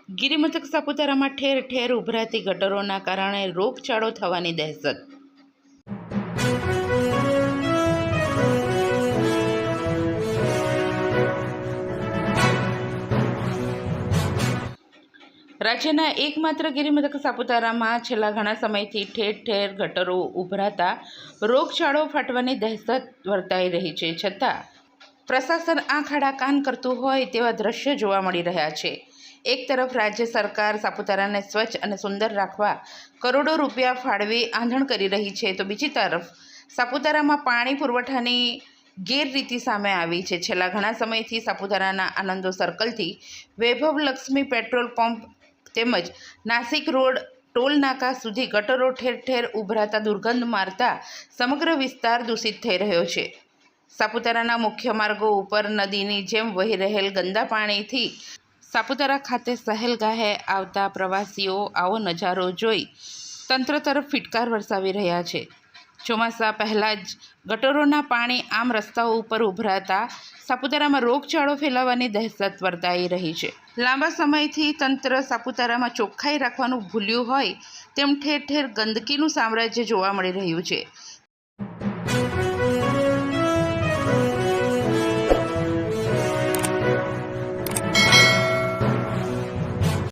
ગિરિમથક સાપુતારામાં ઠેર ઠેર ઉભરાતી ગટરોના કારણે રોગચાળો થવાની દહેશત। રાજ્યના એકમાત્ર ગિરિમથક સાપુતારામાં છેલ્લા ઘણા સમયથી ઠેર ઠેર ગટરો ઉભરાતા રોગચાળો ફાટવાની દહેશત વર્તાઈ રહી છે, છતાં પ્રશાસન આંખ આડા કાન કરતું હોય તેવા દ્રશ્યો જોવા મળી રહ્યા છે। એક તરફ રાજ્ય સરકાર સાપુતારાને સ્વચ્છ અને સુંદર રાખવા કરોડો રૂપિયા ફાળવી આંધણ કરી રહી છે, તો બીજી તરફ સાપુતારામાં પાણી પુરવઠાની ગેરરીતિ સામે આવી છે। છેલ્લા ઘણા સમયથી સાપુતારાના આનંદો સર્કલથી વૈભવ લક્ષ્મી પેટ્રોલ પંપ તેમજ નાસિક રોડ ટોલ નાકા સુધી ગટરો ઠેર ઠેર ઉભરાતા દુર્ગંધ મારતા સમગ્ર વિસ્તાર દૂષિત થઈ રહ્યો છે। સાપુતારાના મુખ્ય માર્ગો ઉપર નદીની જેમ વહી રહેલ ગંદા પાણીથી સાપુતારા ખાતે સહેલગાહે આવતા પ્રવાસીઓ આવો નજારો જોઈ તંત્ર તરફ ફિટકાર વરસાવી રહ્યા છે। ચોમાસા પહેલાં જ ગટરોના પાણી આમ રસ્તાઓ ઉપર ઉભરાતા સાપુતારામાં રોગચાળો ફેલાવાની દહેશત વર્તાઈ રહી છે। લાંબા સમયથી તંત્ર સાપુતારામાં ચોખ્ખાઈ રાખવાનું ભૂલ્યું હોય તેમ ઠેર ઠેર ગંદકીનું સામ્રાજ્ય જોવા મળી રહ્યું છે।